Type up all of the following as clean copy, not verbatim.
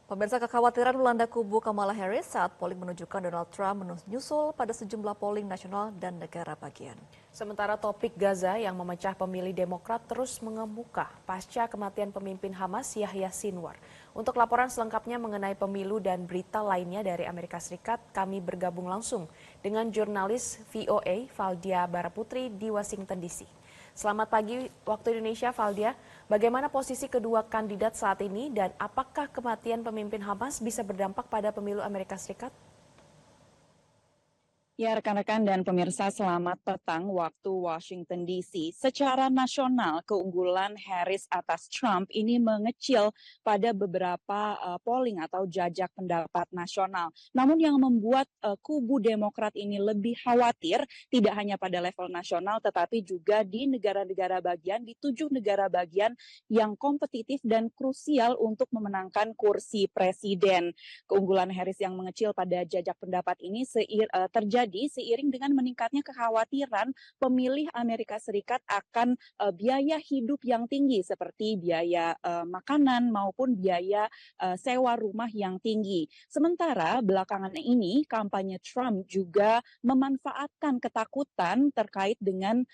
Pemirsa, kekhawatiran melanda kubu Kamala Harris saat polling menunjukkan Donald Trump menyusul pada sejumlah polling nasional dan negara bagian. Sementara topik Gaza yang memecah pemilih Demokrat terus mengemuka pasca kematian pemimpin Hamas Yahya Sinwar. Untuk laporan selengkapnya mengenai pemilu dan berita lainnya dari Amerika Serikat, kami bergabung langsung dengan jurnalis VOA Valdia Baraputri di Washington DC. Selamat pagi waktu Indonesia, Valdia. Bagaimana posisi kedua kandidat saat ini dan apakah kematian pemimpin Hamas bisa berdampak pada pemilu Amerika Serikat? Ya, rekan-rekan dan pemirsa, selamat petang waktu Washington DC. Secara nasional, keunggulan Harris atas Trump ini mengecil pada beberapa polling atau jajak pendapat nasional. Namun yang membuat kubu Demokrat ini lebih khawatir tidak hanya pada level nasional tetapi juga di negara-negara bagian, di 7 negara bagian yang kompetitif dan krusial untuk memenangkan kursi presiden. Keunggulan Harris yang mengecil pada jajak pendapat ini terjadi seiring dengan meningkatnya kekhawatiran pemilih Amerika Serikat akan biaya hidup yang tinggi seperti biaya makanan maupun biaya sewa rumah yang tinggi. Sementara belakangan ini kampanye Trump juga memanfaatkan ketakutan terkait dengan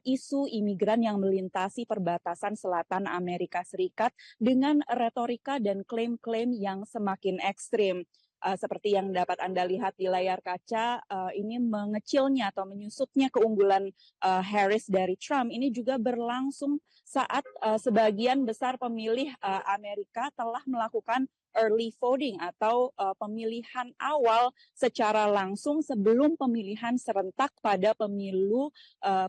isu imigran yang melintasi perbatasan selatan Amerika Serikat dengan retorika dan klaim-klaim yang semakin ekstrim. Seperti yang dapat Anda lihat di layar kaca, ini mengecilnya atau menyusutnya keunggulan Harris dari Trump ini juga berlangsung saat sebagian besar pemilih Amerika telah melakukan early voting atau pemilihan awal secara langsung sebelum pemilihan serentak pada pemilu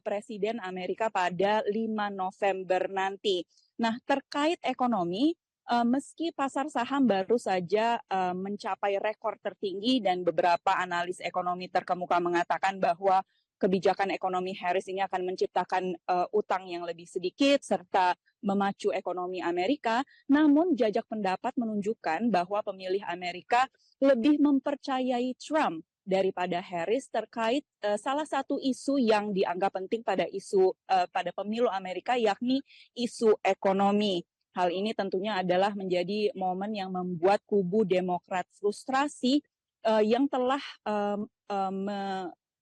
Presiden Amerika pada 5 November nanti. Nah, terkait ekonomi, meski pasar saham baru saja mencapai rekor tertinggi dan beberapa analis ekonomi terkemuka mengatakan bahwa kebijakan ekonomi Harris ini akan menciptakan utang yang lebih sedikit serta memacu ekonomi Amerika, namun jajak pendapat menunjukkan bahwa pemilih Amerika lebih mempercayai Trump daripada Harris terkait salah satu isu yang dianggap penting pada pemilu Amerika, yakni isu ekonomi. Hal ini tentunya adalah menjadi momen yang membuat kubu Demokrat frustrasi yang telah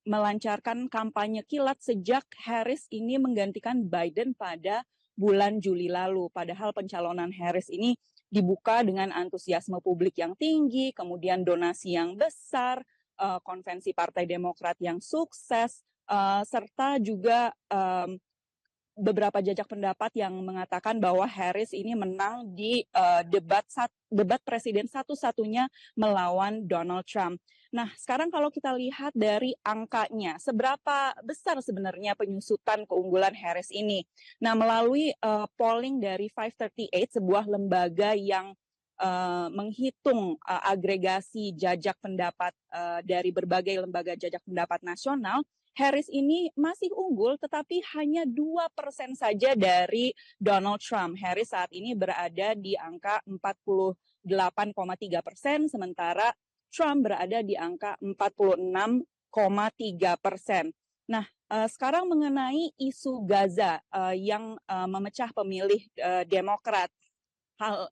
melancarkan kampanye kilat sejak Harris ini menggantikan Biden pada bulan Juli lalu. Padahal pencalonan Harris ini dibuka dengan antusiasme publik yang tinggi, kemudian donasi yang besar, konvensi Partai Demokrat yang sukses, serta juga beberapa jajak pendapat yang mengatakan bahwa Harris ini menang di debat presiden satu-satunya melawan Donald Trump. Nah, sekarang kalau kita lihat dari angkanya, seberapa besar sebenarnya penyusutan keunggulan Harris ini? Nah, melalui polling dari 538, sebuah lembaga yang menghitung agregasi jajak pendapat dari berbagai lembaga jajak pendapat nasional, Harris ini masih unggul tetapi hanya 2% saja dari Donald Trump. Harris saat ini berada di angka 48,3%, sementara Trump berada di angka 46,3%. Nah, sekarang mengenai isu Gaza yang memecah pemilih Demokrat.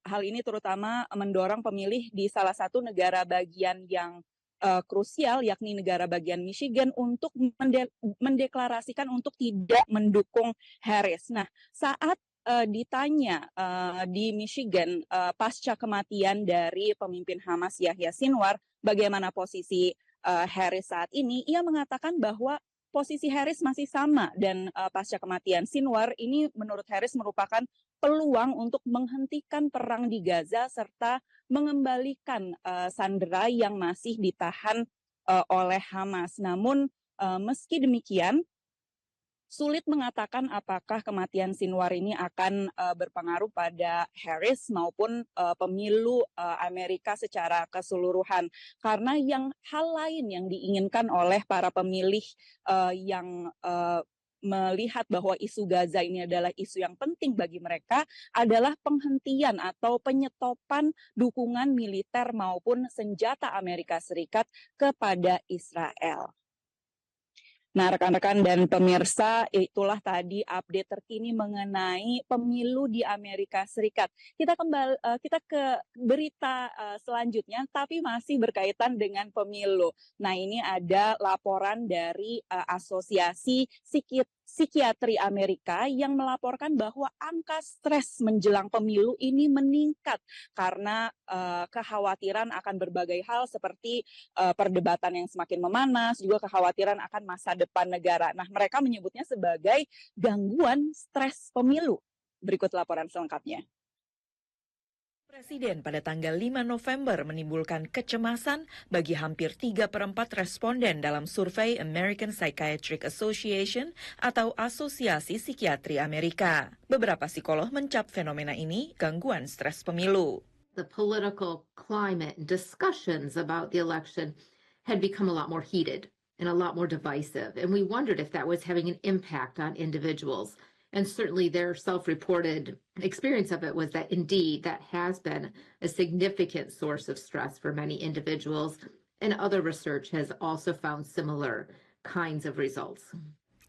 Hal ini terutama mendorong pemilih di salah satu negara bagian yang krusial, yakni negara bagian Michigan, untuk mendeklarasikan untuk tidak mendukung Harris. Nah, saat ditanya di Michigan pasca kematian dari pemimpin Hamas Yahya Sinwar, bagaimana posisi Harris saat ini, ia mengatakan bahwa posisi Harris masih sama dan pasca kematian Sinwar ini menurut Harris merupakan peluang untuk menghentikan perang di Gaza serta mengembalikan sandera yang masih ditahan oleh Hamas. Namun meski demikian, sulit mengatakan apakah kematian Sinwar ini akan berpengaruh pada Harris maupun pemilu Amerika secara keseluruhan. Karena hal lain yang diinginkan oleh para pemilih yang melihat bahwa isu Gaza ini adalah isu yang penting bagi mereka adalah penghentian atau penyetopan dukungan militer maupun senjata Amerika Serikat kepada Israel. Nah, rekan-rekan dan pemirsa, itulah tadi update terkini mengenai pemilu di Amerika Serikat. Kita ke berita selanjutnya, tapi masih berkaitan dengan pemilu. Nah, ini ada laporan dari Asosiasi Psikiatri Amerika yang melaporkan bahwa angka stres menjelang pemilu ini meningkat karena kekhawatiran akan berbagai hal seperti perdebatan yang semakin memanas, juga kekhawatiran akan masa depan negara. Nah, mereka menyebutnya sebagai gangguan stres pemilu. Berikut laporan selengkapnya. Presiden pada tanggal 5 November menimbulkan kecemasan bagi hampir 3/4 responden dalam survei American Psychiatric Association atau Asosiasi Psikiatri Amerika. Beberapa psikolog mencap fenomena ini gangguan stres pemilu. The political climate and discussions about the election had become a lot more heated and a lot more divisive. And we wondered if that was having an impact on individuals. And certainly their self-reported experience of it was that indeed that has been a significant source of stress for many individuals. And other research has also found similar kinds of results.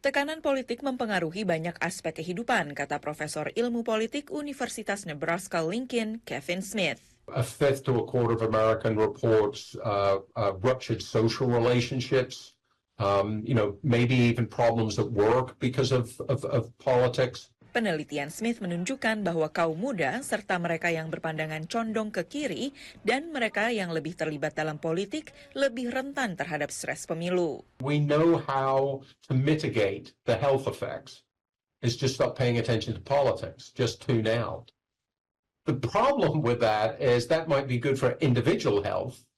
Tekanan politik mempengaruhi banyak aspek kehidupan, kata Profesor Ilmu Politik Universitas Nebraska-Lincoln, Kevin Smith. A fifth to a quarter of American reports ruptured social relationships, maybe even problems at work because of politics. Penelitian Smith menunjukkan bahwa kaum muda serta mereka yang berpandangan condong ke kiri dan mereka yang lebih terlibat dalam politik lebih rentan terhadap stres pemilu. We know how to mitigate the health effects. It's just stop paying attention to politics, just tune out. The problem with that is that might be good for individual health,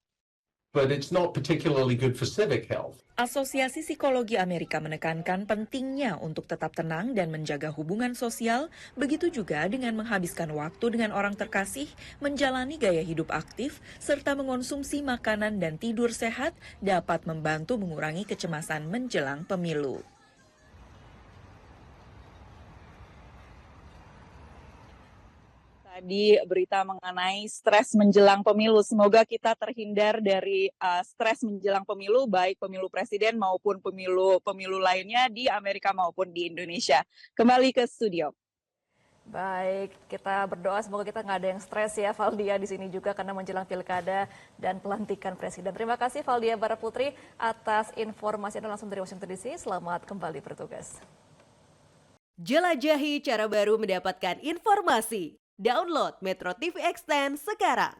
but it's not particularly good for civic health. Asosiasi Psikologi Amerika menekankan pentingnya untuk tetap tenang dan menjaga hubungan sosial, begitu juga dengan menghabiskan waktu dengan orang terkasih, menjalani gaya hidup aktif, serta mengonsumsi makanan dan tidur sehat dapat membantu mengurangi kecemasan menjelang pemilu. Tadi berita mengenai stres menjelang pemilu. Semoga kita terhindar dari stres menjelang pemilu, baik pemilu presiden maupun pemilu lainnya di Amerika maupun di Indonesia. Kembali ke studio. Baik, kita berdoa semoga kita nggak ada yang stres ya Valdia di sini juga karena menjelang pilkada dan pelantikan presiden. Terima kasih Valdia Baraputri atas informasi Anda langsung dari Washington DC. Selamat kembali bertugas. Jelajahi cara baru mendapatkan informasi. Download Metro TV Extend sekarang.